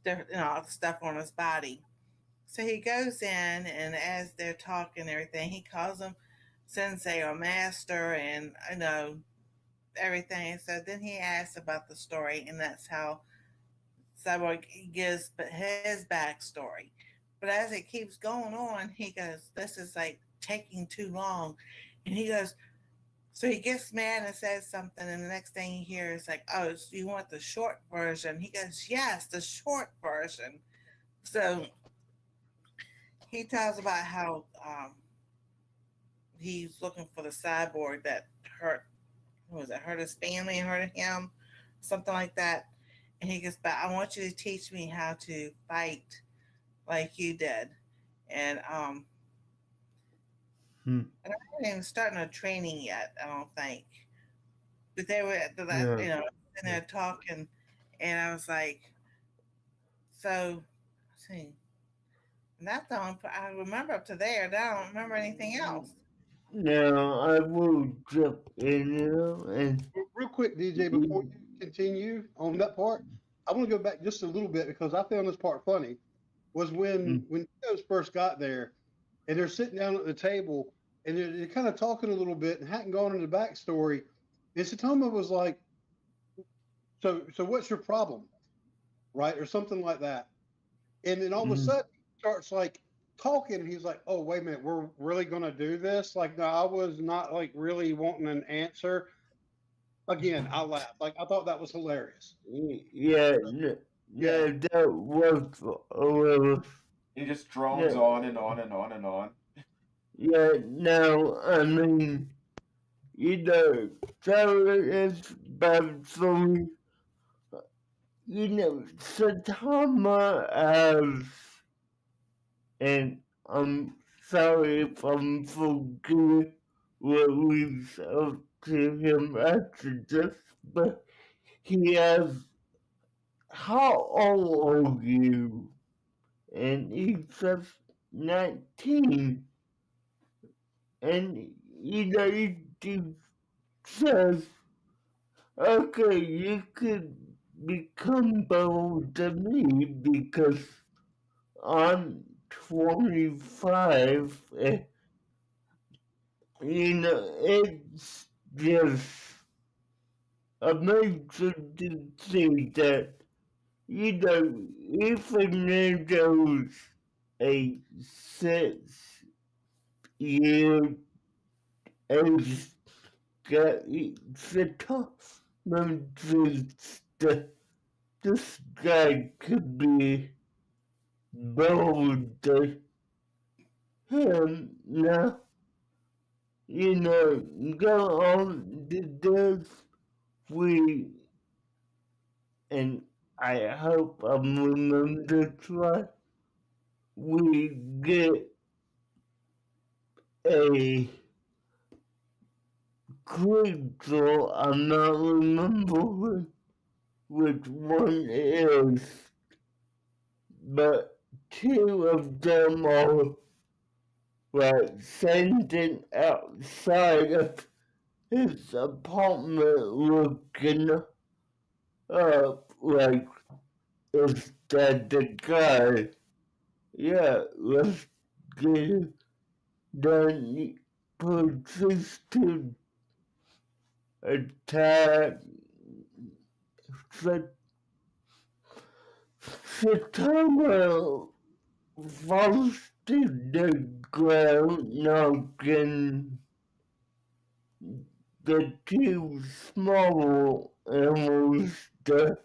all the stuff on his body. So he goes in, and as they're talking and everything, he calls him sensei or master, and everything. So then he asks about the story, and that's how Cyborg gives his backstory. But as it keeps going on, he goes, "This is like taking too long," and he goes. So he gets mad and says something, and the next thing you hear is like, "Oh, so you want the short version?" He goes, "Yes, the short version." So he tells about how he's looking for the cyborg that hurt, hurt his family and hurt him, something like that. And he goes, "But I want you to teach me how to fight like you did." And hmm, and I haven't even started no training yet, I don't think. But they were at the last, yeah. and they're talking, and I was like, so, let's see. And that's the only I remember up to there. Then I don't remember anything else. Now I will jump in and Real quick, DJ, before you continue on that part, I want to go back just a little bit because I found this part funny. Was when Genos first got there, and they're sitting down at the table, and they're kind of talking a little bit, and hadn't gone into the backstory. And Satoma was like, "So what's your problem?" Right, or something like that. And then all of a sudden, he starts like talking, and he's like, "Oh, wait a minute, we're really gonna do this?" Like, no, I was not like really wanting an answer. Again, I laughed. Like, I thought that was hilarious. yeah, Yeah. that was a little. It just drones Yeah, on and on and on and on. yeah. Now, I mean, so it's bad for me. Satama has, and I'm sorry if I'm forgetting what leads up to him after this, but he has, how old are you? And he says 19. And he says, okay, you could become bold to me because I'm 25. And, it's just amazing to see that, even though there's a 6 year age gap, it's a tough moment that this guy could be bold to him now. Go on the days we, and I hope I'm remembering this right, we get a quick draw. I'm not remembering which one it is, but two of them are like standing outside of his apartment looking up like, is that the guy? Yeah, let's get it done. Persistent attack. Satana falls to the ground, knocking the two small animals down.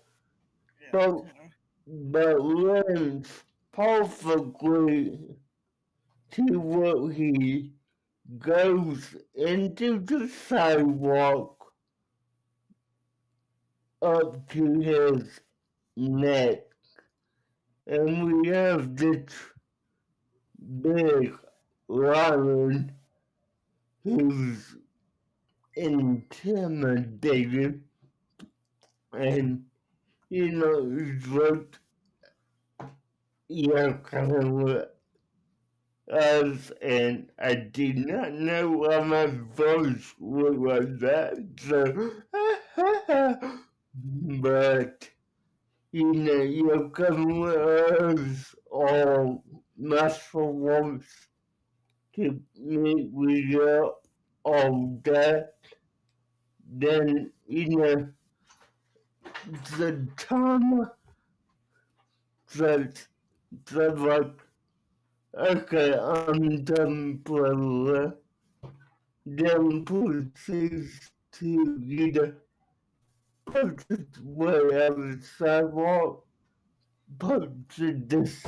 But, Yeah. but runs perfectly to what he goes into the sidewalk up to his neck. And we have this big lion who's intimidated, and he's like, yeah, kind of what us, and I did not know why my voice was like that, so but you're coming with us all muscle wants to meet with you all that, then the time that like, okay, I'm done, blah, then proceeds to put it way out of the sidewalk, puts this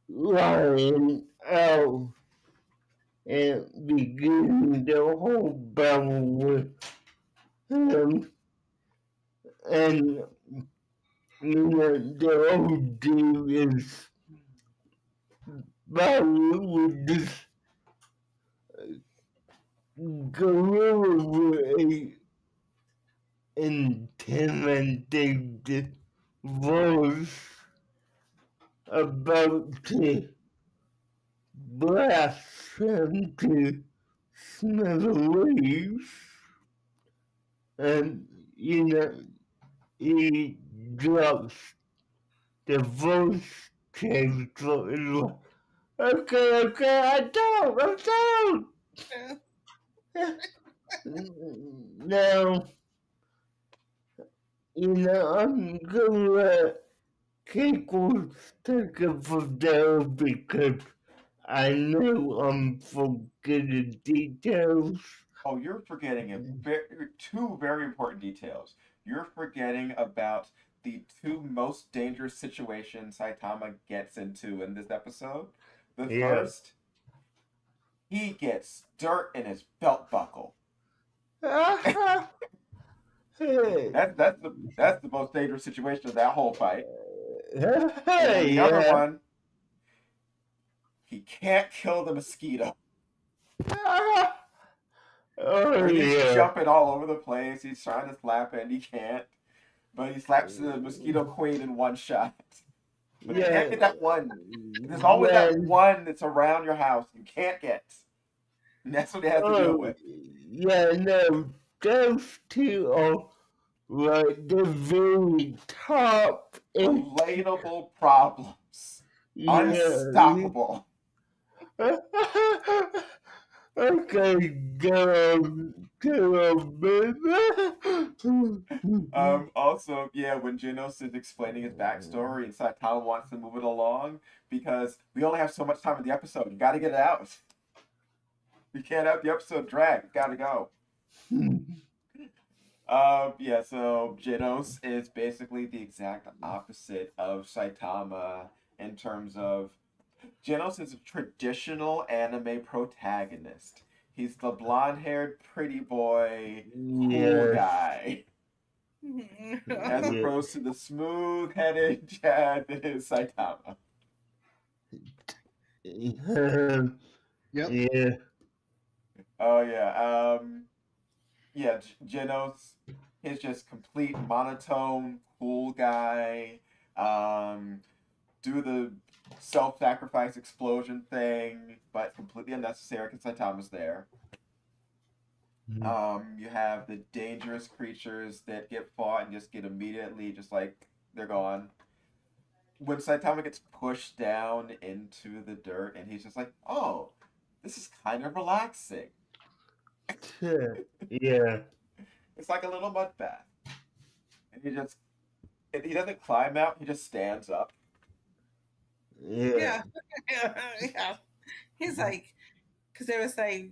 lion out, and begin the whole battle with him. And the old dude is battling with this gorilla with a intimidated voice about to blast him to smithereens. And he drops the voice change, so it's like, okay, I don't. Now, I'm gonna let Keiko take it from there because I know I'm forgetting details. Oh, you're forgetting two very important details. You're forgetting about the two most dangerous situations Saitama gets into in this episode. The Yeah. first, he gets dirt in his belt buckle. Hey. That's the most dangerous situation of that whole fight. And then the other Yeah. one, he can't kill the mosquito. Oh He's yeah. jumping all over the place. He's trying to slap it, and he can't. But he slaps the mosquito queen in one shot. But he can't Yeah. get that one. There's always that Man. one that's around your house you can't get. And that's what he has to deal Oh with. yeah. No, those two are like the very top. Relatable problems. Yeah. Unstoppable. Okay, go on, baby. Also, yeah, when Genos is explaining his backstory and Saitama wants to move it along because we only have so much time in the episode. You gotta get it out. You can't have the episode drag. It's gotta go. Yeah, so Genos is basically the exact opposite of Saitama in terms of Genos is a traditional anime protagonist. He's the blonde-haired pretty boy, cool Yeah. guy. As Yeah. opposed to the smooth-headed Chad that is Saitama. Yep. Yeah. Oh yeah. Yeah, Genos is just complete monotone, cool guy. Do the self-sacrifice explosion thing, but completely unnecessary because Saitama's there. You have the dangerous creatures that get fought and just get immediately just like they're gone. When Saitama gets pushed down into the dirt and he's just like, oh, this is kind of relaxing. Yeah. It's like a little mud bath. And he doesn't climb out, he just stands up. Yeah. Yeah. He's like, because they would say,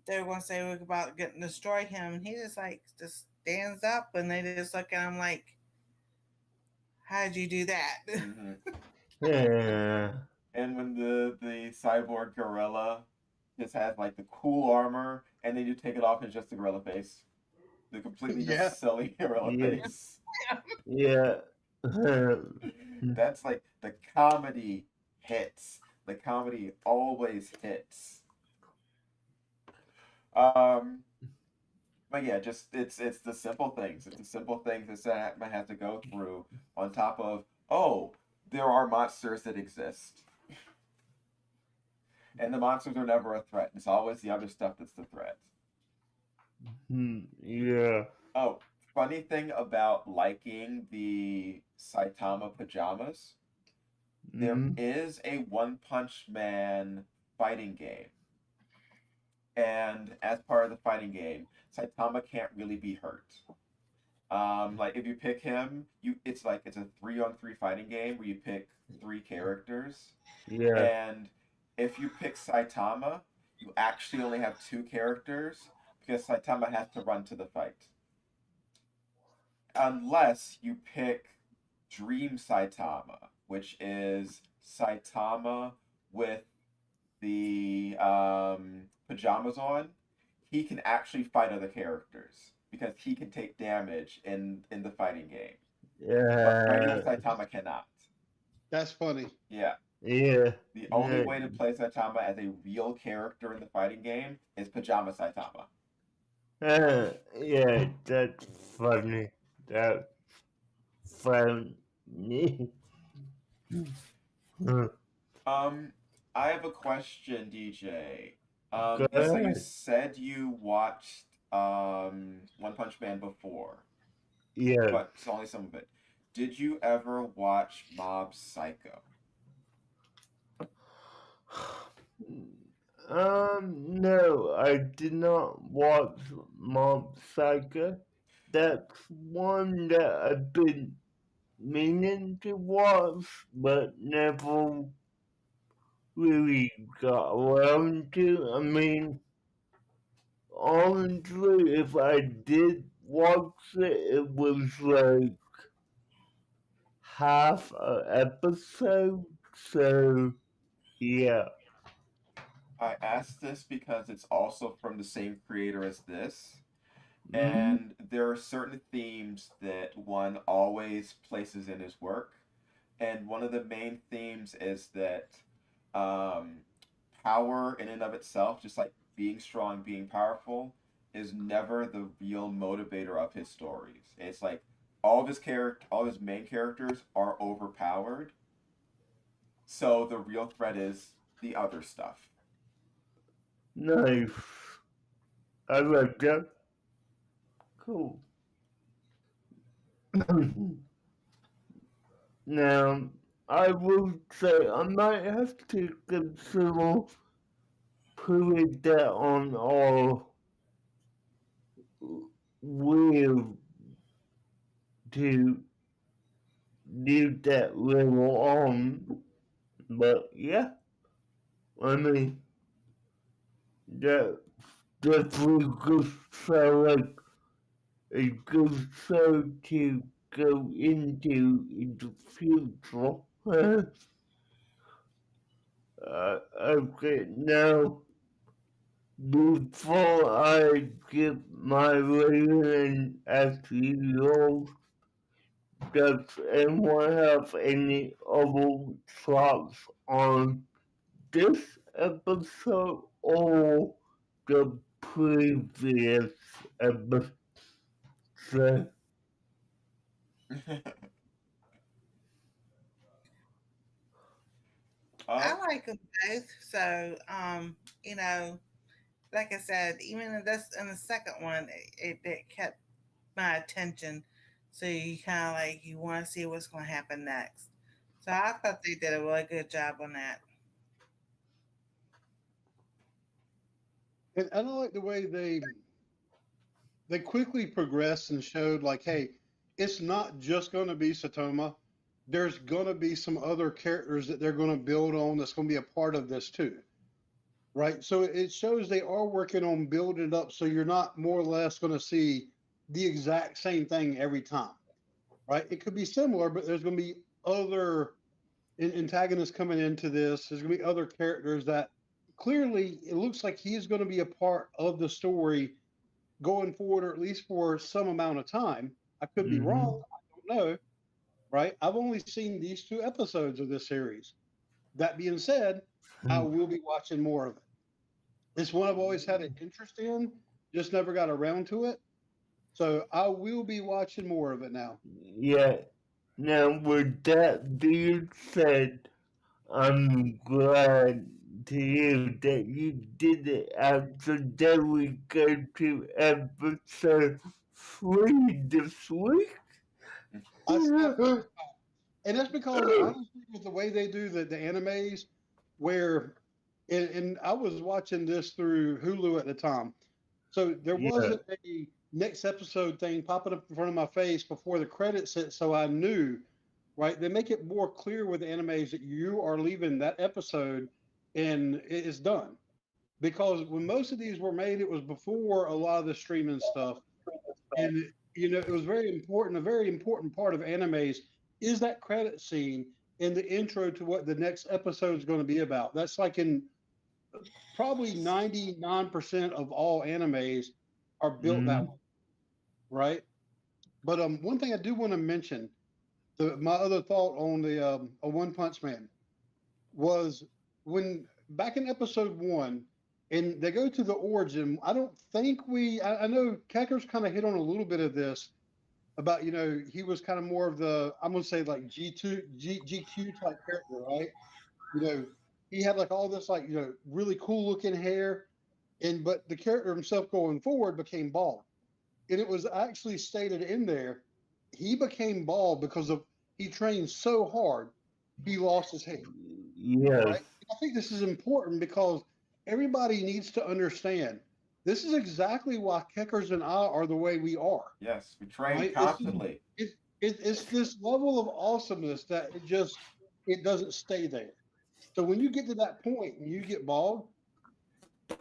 they were going to say about getting destroy him. He just like just stands up, and they just look at him like, "How'd you do that?" Mm-hmm. Yeah. And when the cyborg gorilla just has like the cool armor, and then you take it off and it's just the gorilla face, the completely Yeah. just silly gorilla Yeah. face. Yeah. That's like the comedy hits. The comedy always hits. But yeah, just it's the simple things. It's the simple things that Satman has to go through on top of there are monsters that exist. And the monsters are never a threat. It's always the other stuff that's the threat. Yeah. Oh, funny thing about liking the Saitama pajamas, there is a One Punch Man fighting game. And as part of the fighting game, Saitama can't really be hurt. Like if you pick him, it's a 3-on-3 fighting game where you pick 3 characters. Yeah. And if you pick Saitama, you actually only have 2 characters because Saitama has to run to the fight. Unless you pick Dream Saitama, which is Saitama with the pajamas on, he can actually fight other characters because he can take damage in the fighting game. But regular Saitama cannot. That's funny. Yeah. Yeah. The only way to play Saitama as a real character in the fighting game is Pajama Saitama. Yeah, that's funny. That's funny. I have a question, DJ. Go So you ahead. said you watched One Punch Man before, Yeah. but it's only some of it. Did you ever watch Mob Psycho? No, I did not watch Mob Psycho. That's one that I've been meaning to watch, but never really got around to. I mean, honestly, if I did watch it, it was like half an episode, so yeah. I asked this because it's also from the same creator as this, Mm-hmm. and there are certain themes that one always places in his work, and one of the main themes is that um, power in and of itself, just like being strong, being powerful, is never the real motivator of his stories. It's like all of his main characters are overpowered, so the real threat is the other stuff. Nice. I like that. Cool. Now, I will say I might have to consider putting that on our wheel to leave that level on. But yeah, I mean, that definitely good sound like a good show to go into in the future. Okay, now before I give my rating and ask you yours, does anyone have any other thoughts on this episode or the previous episode? uh, I like them both. So, you know, like I said, even in the second one, it kept my attention. So you kind of like you want to see what's going to happen next. So I thought they did a really good job on that. And I like the way they quickly progressed and showed like, hey, it's not just going to be Satoma. There's going to be some other characters that they're going to build on that's going to be a part of this too, right? So it shows they are working on building it up so you're not more or less going to see the exact same thing every time, right? It could be similar, but there's going to be other antagonists coming into this. There's going to be other characters that clearly it looks like he's going to be a part of the story going forward, or at least for some amount of time. I could be Mm-hmm. wrong. I don't know. Right? I've only seen these two episodes of this series. That being said, I will be watching more of it. It's one I've always had an interest in, just never got around to it. So I will be watching more of it now. Yeah. Now, with that being said, I'm glad to hear that you did it after that we go to episode 3 this week. I and that's because honestly, with the way they do the animes, where and I was watching this through Hulu at the time, so there Yeah. wasn't a next episode thing popping up in front of my face before the credits hit, so I knew. Right, they make it more clear with animes that you are leaving that episode and it is done. Because when most of these were made, it was before a lot of the streaming stuff, and it was very important. A very important part of animes is that credit scene in the intro to what the next episode is going to be about. That's like in probably 99% of all animes are built that Mm-hmm. way, right? But one thing I do want to mention, my other thought on the a One Punch Man was when back in episode one, and they go to the origin. I don't think I know Keckers kind of hit on a little bit of this about he was kind of more of the I'm gonna say like GQ type character, right? You know, he had like all this like really cool looking hair, and but the character himself going forward became bald, and it was actually stated in there he became bald because of he trained so hard he lost his hair, Yes. right? I think this is important because everybody needs to understand this is exactly why Keckers and I are the way we are, yes, we train right? It's just, constantly. it's this level of awesomeness that it doesn't stay there. So when you get to that point and you get bald,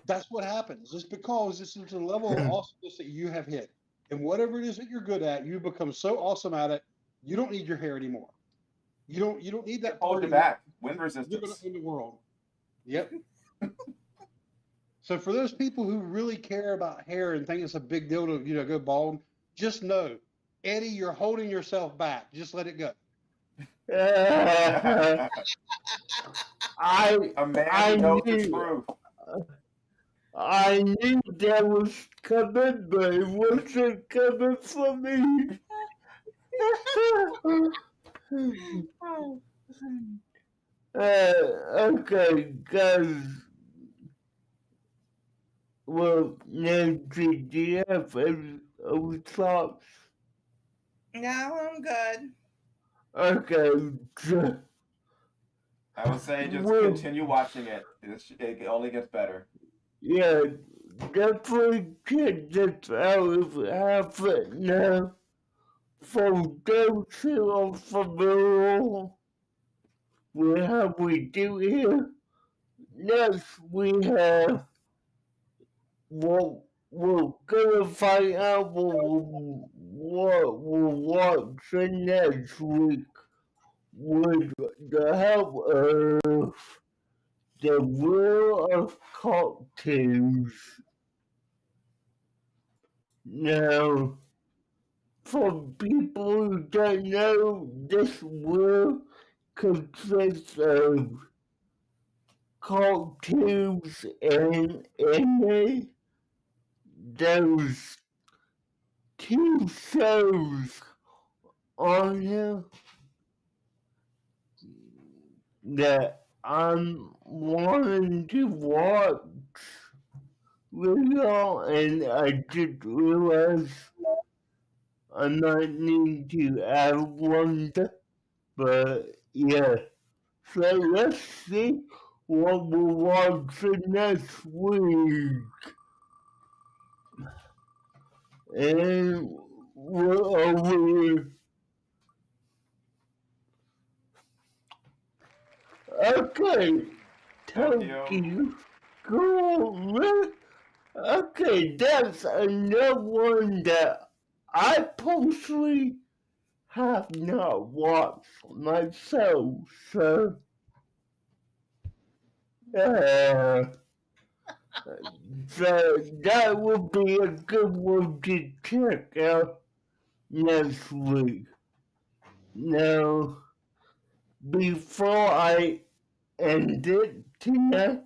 that's what happens. It's because this is the level of awesomeness that you have hit. And whatever it is that you're good at, you become so awesome at it, you don't need your hair anymore. You don't need It that holds party. you back. Wind You're going resistance. to own the world. Yep. So for those people who really care about hair and think it's a big deal to go bald, just know, Eddie, you're holding yourself back. Just let it go. A man I who knows the knew truth. I knew that was coming, but it wasn't coming for me. Okay, guys. Well, Nancy, do you have any other thoughts? No, I'm good. Okay, I would say just well, continue watching it. It only gets better. yeah, definitely check this out if you haven't now. For those who are familiar with how we do here, next we have what we're gonna find out what we're watching next week with the help of the Wheel of Cocktails. Now, for people who don't know, this wheel consists of cocktails and anime. There's two shows on here that I'm wanting to watch video, and I just realized I might need to add one, but yeah. So let's see what we're watching next week. And we're over. Okay, Tokyo. Cool. Okay, that's another one that I personally have not watched myself, so uh, so that would be a good one to check out next week. Now, before I end it tonight,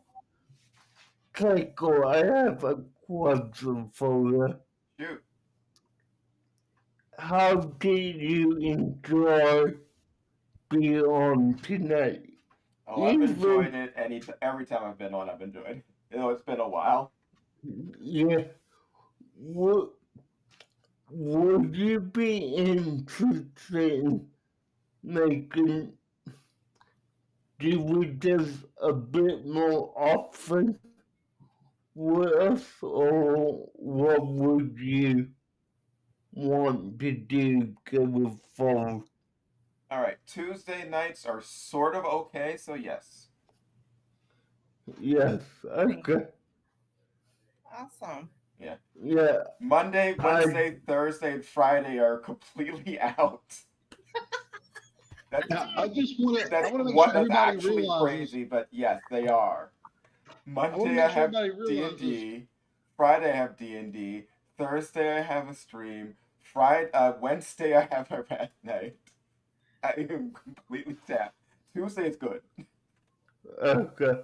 Keiko, I have a question for you. Shoot. How did you enjoy being on tonight? Oh, I've enjoyed it every time I've been on. I've enjoyed it. It's been a while. Yeah. Would you be interested in making DVDs a bit more often with us, or what would you want to do going forward? All right, Tuesday nights are sort of okay, so yes. Yes, okay. Awesome. Yeah. Yeah. Monday, Wednesday, Thursday, and Friday are completely out. Now, I just want to That's make what sure is everybody actually realizes. crazy, but yes, they are. I want to Monday make I sure have everybody D realizes. and D. Friday I have D&D. Thursday I have a stream. Wednesday I have a red night. I am completely tapped. Tuesday is good. Okay.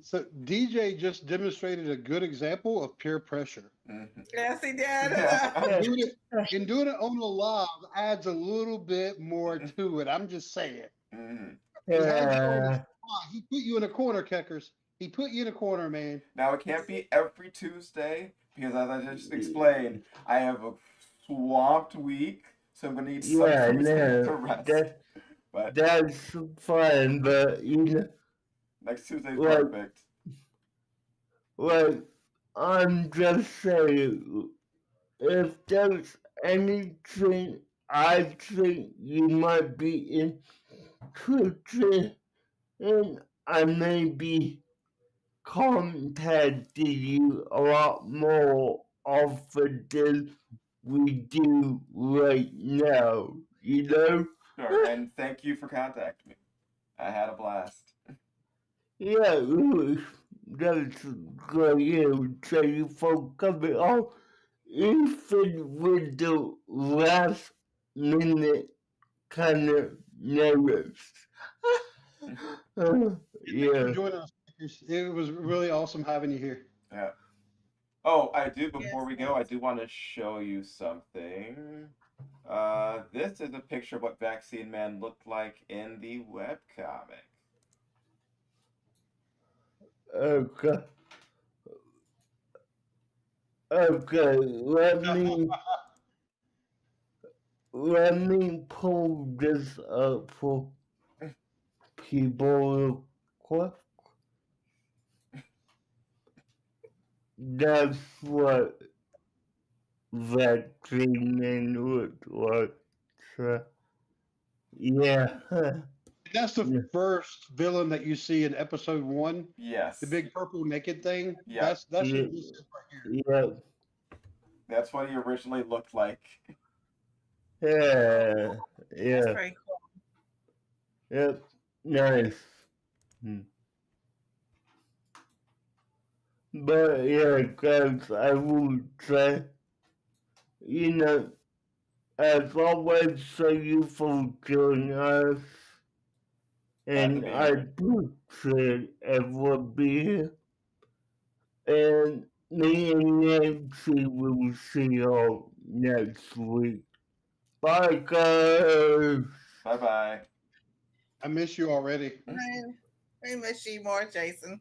So DJ just demonstrated a good example of peer pressure. Mm-hmm. Yes, he did. Yeah. Doing it on the live adds a little bit more to it. I'm just saying. Mm-hmm. He had you on the spot. He put you in a corner, Keckers. He put you in a corner, man. Now it can't be every Tuesday because, as I just explained, I have a swamped week, so I'm gonna need some Tuesdays to rest. But that's fine, but next Tuesday's like, perfect. Like, I'm just saying, if there's anything I think you might be interested in, I may be contacting you a lot more often than we do right now, Sure, and thank you for contacting me. I had a blast. Yeah, that's good. Yeah, thank you for coming on. Even with the last minute kind of nervous. Thank you for Yeah. joining us. It was really awesome having you here. Yeah. Oh, I do. Before Yes, we go, I yes. do want to show you something. This is a picture of what Vaccine Man looked like in the webcomic. Okay. Okay. Let me pull this up for people. What? That's what vaccine man looked like. So, yeah. That's the Yeah. first villain that you see in episode 1. The Yes. big purple naked thing. Yeah. That's who Yeah. this is right here. Yeah. That's what he originally looked like. Yeah. That's Yeah. pretty cool. Yep. Nice. But yeah, guys, I would say, you know, as always, thank you for joining us. Glad to And be I here. appreciate everyone being here. And me and Nancy will see y'all next week. Bye, guys. Bye bye. I miss you already. Man, we miss you more, Jason.